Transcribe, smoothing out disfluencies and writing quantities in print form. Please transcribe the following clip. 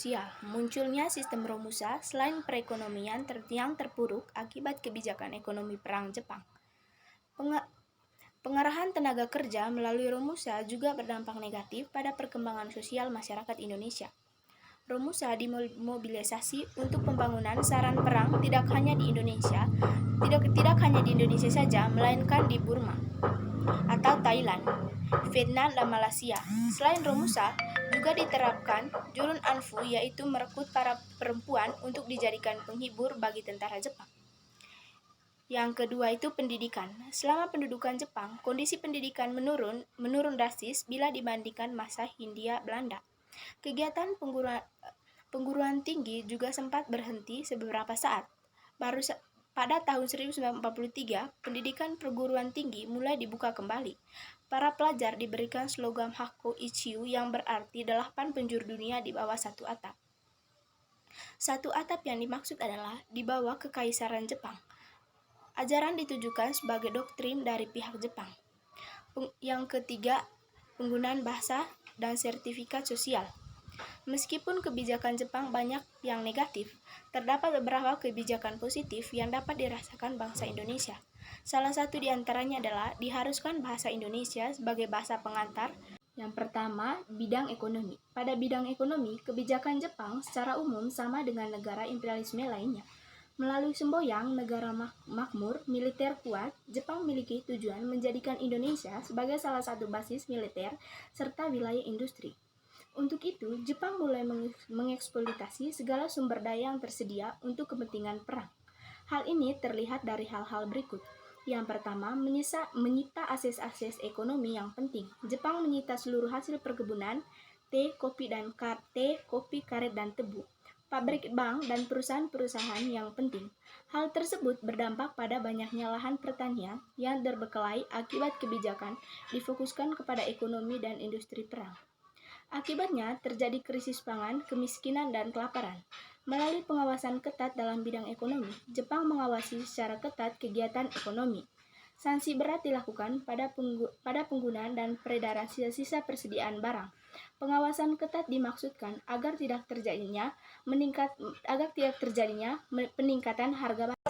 sosial. Munculnya sistem Romusa selain perekonomian yang terpuruk akibat kebijakan ekonomi perang Jepang. Pengarahan tenaga kerja melalui Romusa juga berdampak negatif pada perkembangan sosial masyarakat Indonesia. Romusa dimobilisasi untuk pembangunan saran perang tidak hanya di Indonesia saja, melainkan di Burma atau Thailand, Vietnam, dan Malaysia. Selain Romusa, juga diterapkan Jurun Anfu, yaitu merekrut para perempuan untuk dijadikan penghibur bagi tentara Jepang. Yang kedua itu pendidikan. Selama pendudukan Jepang, kondisi pendidikan menurun drastis bila dibandingkan masa Hindia Belanda. Kegiatan pengguruan tinggi juga sempat berhenti beberapa saat. Pada tahun 1943, pendidikan perguruan tinggi mulai dibuka kembali. Para pelajar diberikan slogan Hakko Ichiu yang berarti 8 penjuru dunia di bawah satu atap. Satu atap yang dimaksud adalah di bawah kekaisaran Jepang. Ajaran ditujukan sebagai doktrin dari pihak Jepang. Yang ketiga, penggunaan bahasa dan sertifikat sosial. Meskipun kebijakan Jepang banyak yang negatif, terdapat beberapa kebijakan positif yang dapat dirasakan bangsa Indonesia. Salah satu di antaranya adalah diharuskan bahasa Indonesia sebagai bahasa pengantar. Yang pertama, bidang ekonomi. Pada bidang ekonomi, kebijakan Jepang secara umum sama dengan negara imperialisme lainnya. Melalui semboyang negara makmur, militer kuat, Jepang memiliki tujuan menjadikan Indonesia sebagai salah satu basis militer serta wilayah industri. Untuk itu, Jepang mulai mengeksploitasi segala sumber daya yang tersedia untuk kepentingan perang. Hal ini terlihat dari hal-hal berikut. Yang pertama, menyita akses ekonomi yang penting. Jepang menyita seluruh hasil perkebunan, teh, kopi, karet, dan tebu, pabrik bank, dan perusahaan-perusahaan yang penting. Hal tersebut berdampak pada banyaknya lahan pertanian yang terbengkalai akibat kebijakan difokuskan kepada ekonomi dan industri perang. Akibatnya terjadi krisis pangan, kemiskinan, dan kelaparan. Melalui pengawasan ketat dalam bidang ekonomi, Jepang mengawasi secara ketat kegiatan ekonomi. Sanksi berat dilakukan pada penggunaan dan peredaran sisa-sisa persediaan barang. Pengawasan ketat dimaksudkan agar tidak terjadinya peningkatan harga barang.